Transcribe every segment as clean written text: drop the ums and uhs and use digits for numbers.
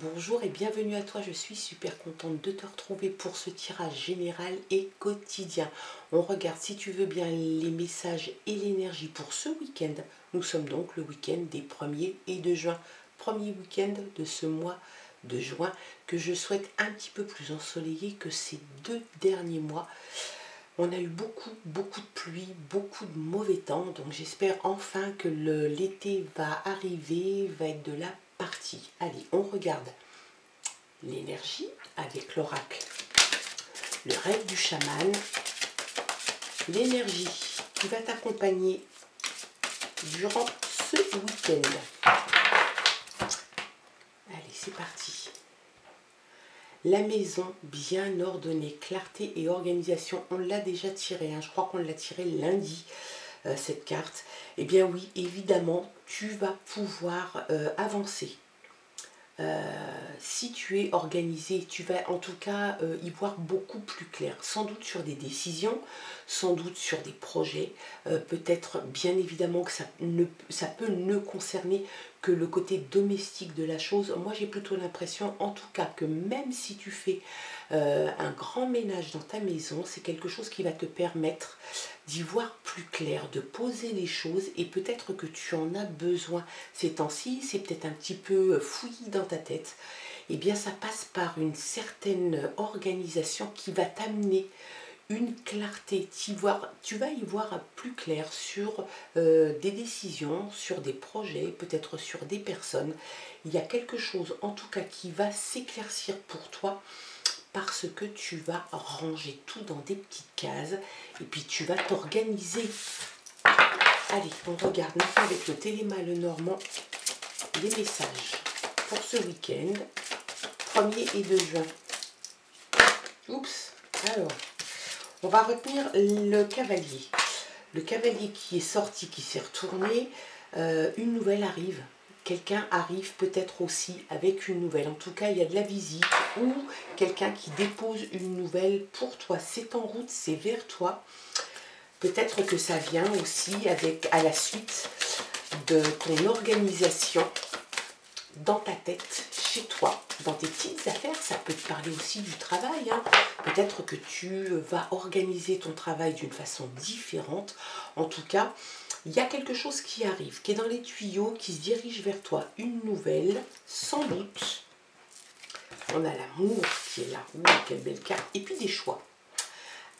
Bonjour et bienvenue à toi, je suis super contente de te retrouver pour ce tirage général et quotidien. On regarde si tu veux bien les messages et l'énergie pour ce week-end. Nous sommes donc le week-end des 1er et 2 juin. Premier week-end de ce mois de juin que je souhaite un petit peu plus ensoleillé que ces 2 derniers mois. On a eu beaucoup de pluie, beaucoup de mauvais temps, donc j'espère enfin que l'été va arriver, va être de la partie. Allez, on regarde l'énergie avec l'oracle, le rêve du chaman, l'énergie qui va t'accompagner durant ce week-end. Allez, c'est parti. La maison bien ordonnée, clarté et organisation. On l'a déjà tiré, hein. Je crois qu'on l'a tiré lundi, cette carte. Eh bien oui, évidemment, tu vas pouvoir avancer. Si tu es organisé, tu vas en tout cas y voir beaucoup plus clair, sans doute sur des décisions, sans doute sur des projets, peut-être bien évidemment que ça peut ne concerner que le côté domestique de la chose. Moi j'ai plutôt l'impression en tout cas que même si tu fais un grand ménage dans ta maison, c'est quelque chose qui va te permettre d'y voir plus clair, de poser les choses, et peut-être que tu en as besoin ces temps-ci, c'est peut-être un petit peu fouillis dans ta tête. Eh bien ça passe par une certaine organisation qui va t'amener une clarté, tu vas y voir plus clair sur des décisions, sur des projets, peut-être sur des personnes. Il y a quelque chose en tout cas qui va s'éclaircir pour toi, parce que tu vas ranger tout dans des petites cases et puis tu vas t'organiser. Allez, on regarde maintenant avec le Téléma Lenormand les messages pour ce week-end, 1er et 2 juin. Oups, alors, on va retenir le cavalier. Le cavalier qui est sorti, qui s'est retourné, une nouvelle arrive. Quelqu'un arrive peut-être aussi avec une nouvelle. En tout cas, il y a de la visite ou quelqu'un qui dépose une nouvelle pour toi. C'est en route, c'est vers toi. Peut-être que ça vient aussi à la suite de ton organisation dans ta tête, chez toi, dans tes petites affaires. Ça peut te parler aussi du travail, hein. Peut-être que tu vas organiser ton travail d'une façon différente. En tout cas, il y a quelque chose qui arrive, qui est dans les tuyaux, qui se dirige vers toi. Une nouvelle, sans doute. On a l'amour qui est là. Ouh, quelle belle carte. Et puis des choix.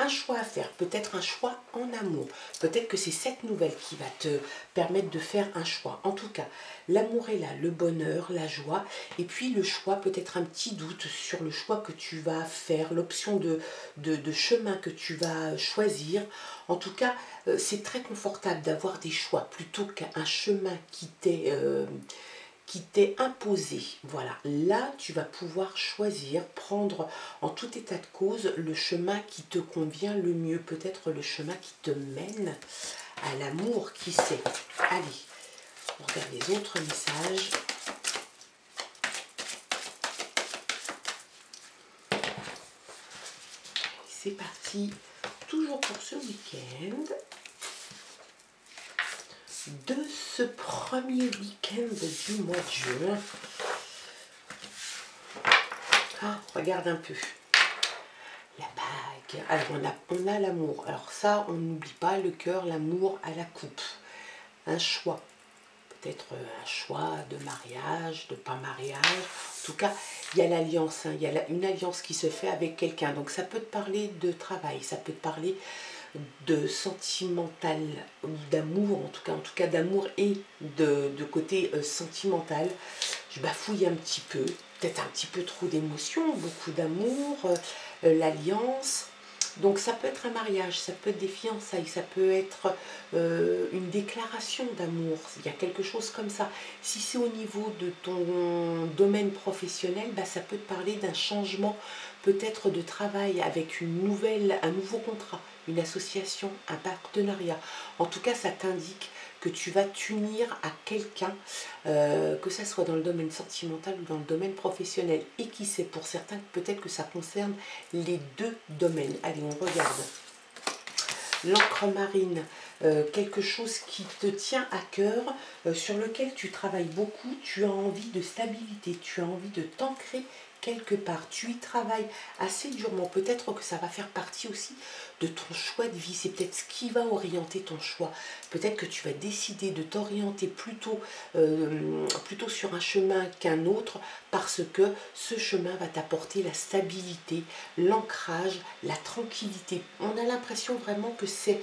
Un choix à faire, peut-être un choix en amour. Peut-être que c'est cette nouvelle qui va te permettre de faire un choix. En tout cas, l'amour est là, le bonheur, la joie. Et puis le choix, peut-être un petit doute sur le choix que tu vas faire, l'option de chemin que tu vas choisir. En tout cas, c'est très confortable d'avoir des choix plutôt qu'un chemin qui t'est imposé. Voilà, là tu vas pouvoir choisir, prendre en tout état de cause le chemin qui te convient le mieux, peut-être le chemin qui te mène à l'amour, qui sait. Allez, on regarde les autres messages. C'est parti, toujours pour ce week-end. De ce premier week-end du mois de juin. Ah, regarde un peu. La bague. Alors, on a l'amour. Alors ça, on n'oublie pas le cœur, l'amour à la coupe. Un choix. Peut-être un choix de mariage, de pas mariage. En tout cas, il y a l'alliance. Hein. Il y a une alliance qui se fait avec quelqu'un. Donc, ça peut te parler de travail. Ça peut te parler de sentimental ou d'amour, en tout cas d'amour et de côté sentimental. Je bafouille un petit peu, peut-être un petit peu trop d'émotions, beaucoup d'amour, l'alliance. Donc ça peut être un mariage, ça peut être des fiançailles, ça peut être une déclaration d'amour, il y a quelque chose comme ça. Si c'est au niveau de ton domaine professionnel, bah, ça peut te parler d'un changement peut-être de travail avec un nouveau contrat, une association, un partenariat. En tout cas, ça t'indique que tu vas t'unir à quelqu'un, que ça soit dans le domaine sentimental ou dans le domaine professionnel. Et qui sait, pour certains, peut-être que ça concerne les deux domaines. Allez, on regarde. l'encre marine, quelque chose qui te tient à cœur, sur lequel tu travailles beaucoup, tu as envie de stabilité, tu as envie de t'ancrer quelque part, tu y travailles assez durement, peut-être que ça va faire partie aussi de ton choix de vie, c'est peut-être ce qui va orienter ton choix, peut-être que tu vas décider de t'orienter plutôt sur un chemin qu'un autre, parce que ce chemin va t'apporter la stabilité, l'ancrage, la tranquillité. On a l'impression vraiment que c'est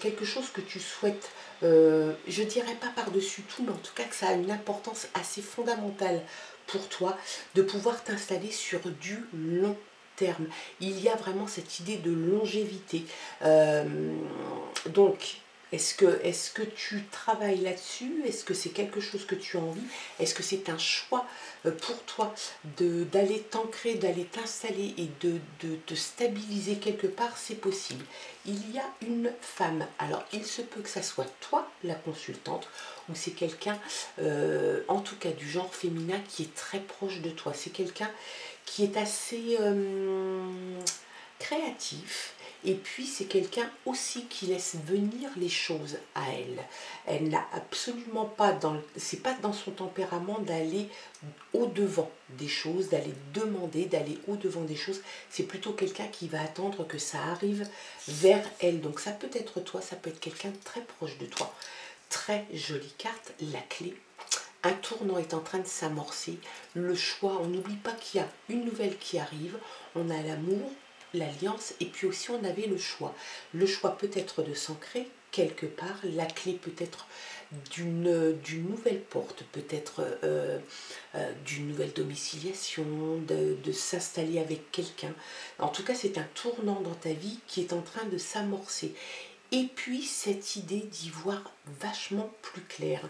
quelque chose que tu souhaites, je dirais pas par-dessus tout, mais en tout cas que ça a une importance assez fondamentale pour toi, de pouvoir t'installer sur du long terme. Il y a vraiment cette idée de longévité. Donc, est-ce que tu travailles là-dessus? Est-ce que c'est quelque chose que tu as envie? Est-ce que c'est un choix pour toi d'aller t'ancrer, d'aller t'installer et de te stabiliser quelque part? C'est possible. Il y a une femme, alors il se peut que ça soit toi, la consultante, ou c'est quelqu'un, en tout cas du genre féminin, qui est très proche de toi. C'est quelqu'un qui est assez créatif, et puis c'est quelqu'un aussi qui laisse venir les choses à elle. Elle n'a absolument pas, c'est pas dans son tempérament d'aller au-devant des choses, d'aller demander, d'aller au-devant des choses. C'est plutôt quelqu'un qui va attendre que ça arrive vers elle. Donc ça peut être toi, ça peut être quelqu'un de très proche de toi. Très jolie carte, la clé. Un tournant est en train de s'amorcer. Le choix, on n'oublie pas qu'il y a une nouvelle qui arrive. On a l'amour, l'alliance, et puis aussi on avait le choix. Le choix peut être de s'ancrer quelque part, la clé peut être d'une nouvelle porte, peut-être d'une nouvelle domiciliation, de s'installer avec quelqu'un. En tout cas, c'est un tournant dans ta vie qui est en train de s'amorcer. Et puis cette idée d'y voir vachement plus clair.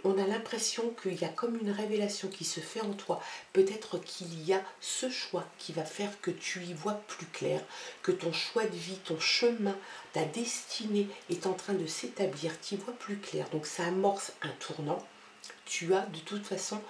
On a l'impression qu'il y a comme une révélation qui se fait en toi. Peut-être qu'il y a ce choix qui va faire que tu y vois plus clair, que ton choix de vie, ton chemin, ta destinée est en train de s'établir, tu y vois plus clair. Donc ça amorce un tournant. Tu as de toute façon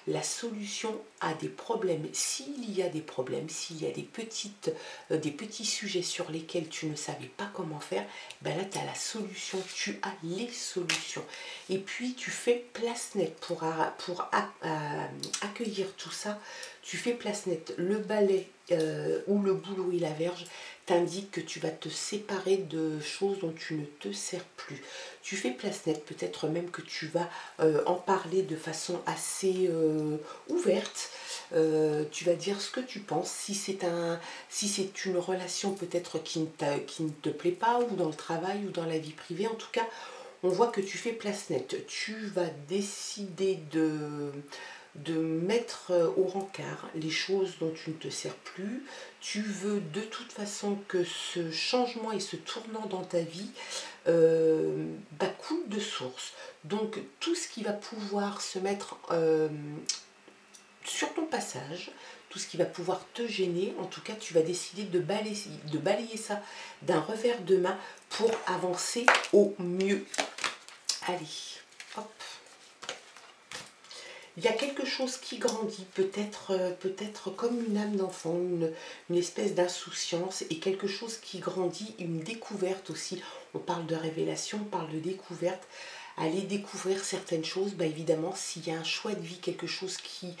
la solution à des problèmes. S'il y a des problèmes, s'il y a des petits sujets sur lesquels tu ne savais pas comment faire, ben là tu as la solution, tu as les solutions. Et puis tu fais place nette pour accueillir tout ça. Tu fais place nette. Le balai ou le boulot et la verge t'indique que tu vas te séparer de choses dont tu ne te sers plus. Tu fais place nette, peut-être même que tu vas en parler de façon assez ouverte. Tu vas dire ce que tu penses. Si c'est une relation peut-être qui ne te plaît pas, ou dans le travail, ou dans la vie privée, en tout cas, on voit que tu fais place nette. Tu vas décider de mettre au rencard les choses dont tu ne te sers plus. Tu veux de toute façon que ce changement et ce tournant dans ta vie coule de source. Donc tout ce qui va pouvoir se mettre sur ton passage, tout ce qui va pouvoir te gêner, en tout cas tu vas décider de balayer ça d'un revers de main pour avancer au mieux. Allez, hop. Il y a quelque chose qui grandit, peut-être comme une âme d'enfant, une espèce d'insouciance, et quelque chose qui grandit, une découverte aussi. On parle de révélation, on parle de découverte. Aller découvrir certaines choses, évidemment, s'il y a un choix de vie, quelque chose qui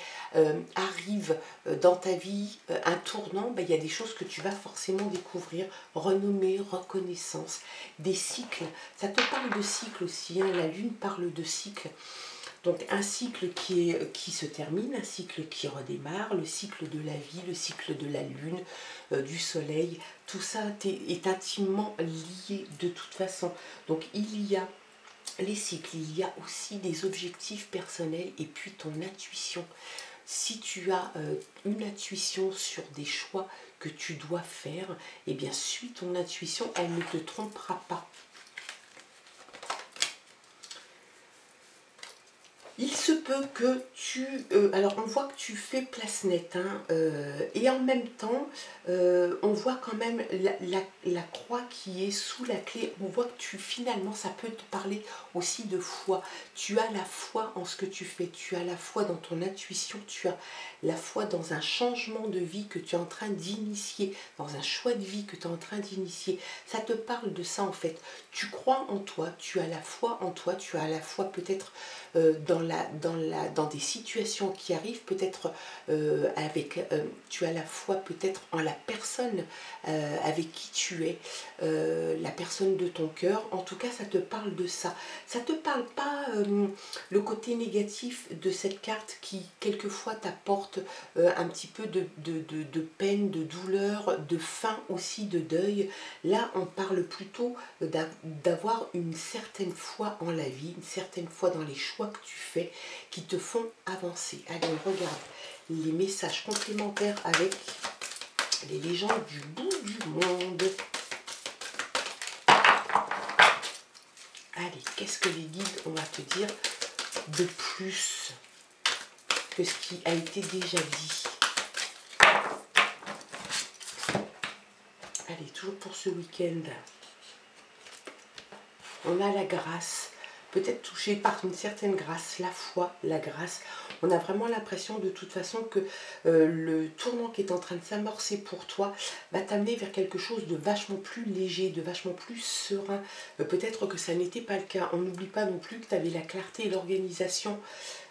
arrive dans ta vie, un tournant, il y a des choses que tu vas forcément découvrir, renommée, reconnaissance, des cycles. Ça te parle de cycle aussi, hein, la lune parle de cycle. Donc un cycle qui se termine, un cycle qui redémarre, le cycle de la vie, le cycle de la lune, du soleil, tout ça est intimement lié de toute façon. Donc il y a les cycles, il y a aussi des objectifs personnels, et puis ton intuition. Si tu as une intuition sur des choix que tu dois faire, eh bien suis ton intuition, elle ne te trompera pas. Il se peut que tu... alors on voit que tu fais place nette, hein, et en même temps, on voit quand même la croix qui est sous la clé. On voit que tu, finalement, ça peut te parler aussi de foi. Tu as la foi en ce que tu fais, tu as la foi dans ton intuition, tu as la foi dans un changement de vie que tu es en train d'initier, dans un choix de vie que tu es en train d'initier. Ça te parle de ça en fait. Tu crois en toi, tu as la foi en toi, tu as la foi peut-être dans des situations qui arrivent, peut-être tu as la foi peut-être en la personne avec qui tu es, la personne de ton cœur. En tout cas, ça te parle de ça. Ça ne te parle pas le côté négatif de cette carte qui, quelquefois, t'apporte un petit peu de peine, de douleur, de faim aussi, de deuil. Là, on parle plutôt d'avoir une certaine foi en la vie, une certaine foi dans les choix que tu fais qui te font avancer. Allez, on regarde les messages complémentaires avec les légendes du bout du monde. Allez, qu'est-ce que les guides ont à te dire de plus que ce qui a été déjà dit? Allez, toujours pour ce week-end. On a la grâce, peut-être touché par une certaine grâce, la foi, la grâce. On a vraiment l'impression de toute façon que le tournant qui est en train de s'amorcer pour toi va t'amener vers quelque chose de vachement plus léger, de vachement plus serein. Peut-être que ça n'était pas le cas. On n'oublie pas non plus que tu avais la clarté et l'organisation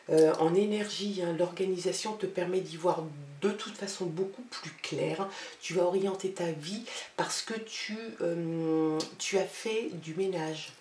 en énergie. Hein. L'organisation te permet d'y voir de toute façon beaucoup plus clair. Tu vas orienter ta vie parce que tu as fait du ménage.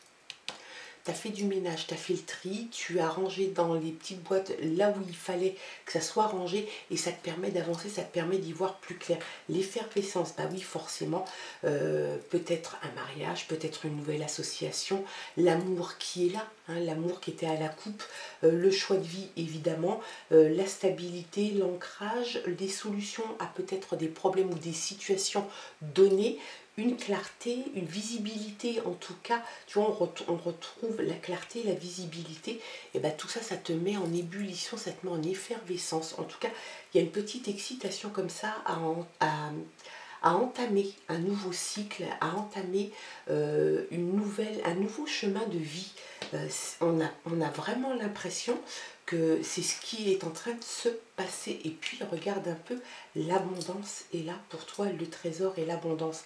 Tu as fait du ménage, tu as fait le tri, tu as rangé dans les petites boîtes là où il fallait que ça soit rangé et ça te permet d'avancer, ça te permet d'y voir plus clair. L'effervescence, bah oui forcément, peut-être un mariage, peut-être une nouvelle association, l'amour qui est là, hein, l'amour qui était à la coupe, le choix de vie évidemment, la stabilité, l'ancrage, les solutions à peut-être des problèmes ou des situations données, une clarté, une visibilité en tout cas, tu vois, on retrouve la clarté, la visibilité, et bien tout ça, ça te met en ébullition, ça te met en effervescence. En tout cas, il y a une petite excitation comme ça à entamer un nouveau cycle, à entamer un nouveau chemin de vie. On a vraiment l'impression que c'est ce qui est en train de se passer. Et puis, regarde un peu, l'abondance est là pour toi, le trésor et l'abondance.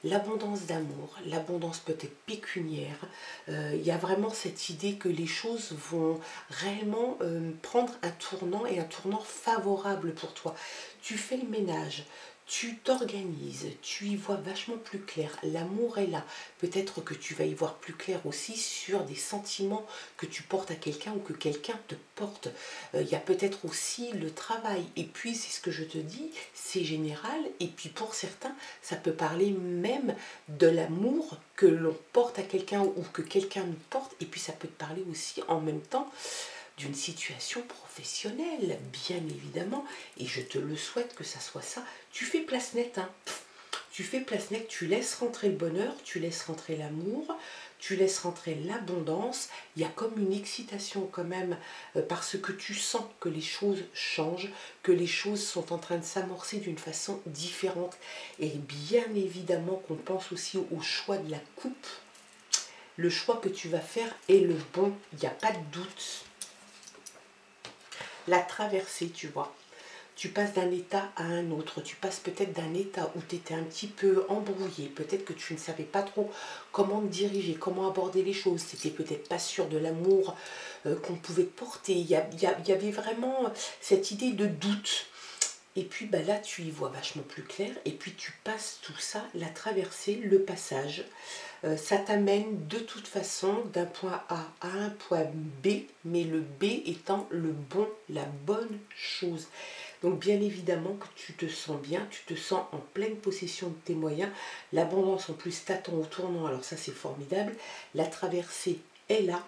L'abondance d'amour, l'abondance peut-être pécuniaire, il y a vraiment cette idée que les choses vont réellement prendre un tournant et un tournant favorable pour toi. Tu fais le ménage, tu t'organises, tu y vois vachement plus clair, l'amour est là. Peut-être que tu vas y voir plus clair aussi sur des sentiments que tu portes à quelqu'un ou que quelqu'un te porte. Il y a peut-être aussi le travail. Et puis, c'est ce que je te dis, c'est général. Et puis, pour certains, ça peut parler même de l'amour que l'on porte à quelqu'un ou que quelqu'un nous porte. Et puis, ça peut te parler aussi en même temps d'une situation professionnelle, bien évidemment, et je te le souhaite que ça soit ça. Tu fais place nette, hein. Tu fais place nette, tu laisses rentrer le bonheur, tu laisses rentrer l'amour, tu laisses rentrer l'abondance. Il y a comme une excitation quand même, parce que tu sens que les choses changent, que les choses sont en train de s'amorcer d'une façon différente. Et bien évidemment qu'on pense aussi au choix de la coupe. Le choix que tu vas faire est le bon, il n'y a pas de doute. La traversée, tu vois. Tu passes d'un état à un autre. Tu passes peut-être d'un état où tu étais un petit peu embrouillé. Peut-être que tu ne savais pas trop comment te diriger, comment aborder les choses. Tu n'étais peut-être pas sûr de l'amour qu'on pouvait te porter. Il y avait vraiment cette idée de doute. Et puis bah là, tu y vois vachement plus clair. Et puis tu passes tout ça, la traversée, le passage. Ça t'amène de toute façon d'un point A à un point B, mais le B étant le bon, la bonne chose. Donc bien évidemment que tu te sens bien, tu te sens en pleine possession de tes moyens. L'abondance en plus t'attend au tournant, alors ça c'est formidable. La traversée est là.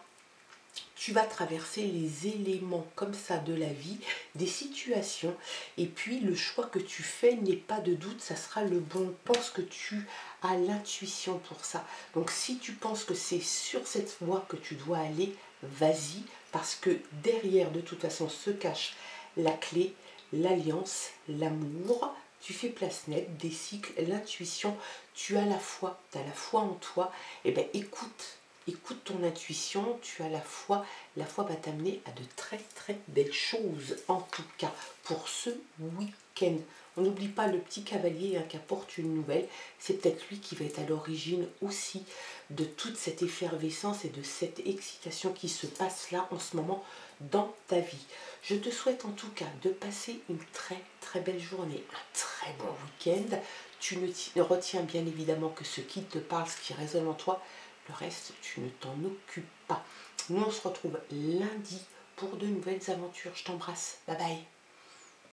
Tu vas traverser les éléments comme ça de la vie, des situations, et puis le choix que tu fais n'est pas de doute, ça sera le bon. Pense que tu as l'intuition pour ça. Donc si tu penses que c'est sur cette voie que tu dois aller, vas-y, parce que derrière, de toute façon, se cache la clé, l'alliance, l'amour. Tu fais place nette, des cycles, l'intuition. Tu as la foi, tu as la foi en toi. Eh bien, écoute ton intuition. Tu as la foi va t'amener à de très très belles choses, en tout cas pour ce week-end. On n'oublie pas le petit cavalier qui apporte une nouvelle. C'est peut-être lui qui va être à l'origine aussi de toute cette effervescence et de cette excitation qui se passe là en ce moment dans ta vie. Je te souhaite en tout cas de passer une très très belle journée, un très bon week-end. Tu ne retiens bien évidemment que ce qui te parle, ce qui résonne en toi. Le reste, tu ne t'en occupes pas. Nous, on se retrouve lundi pour de nouvelles aventures. Je t'embrasse. Bye bye.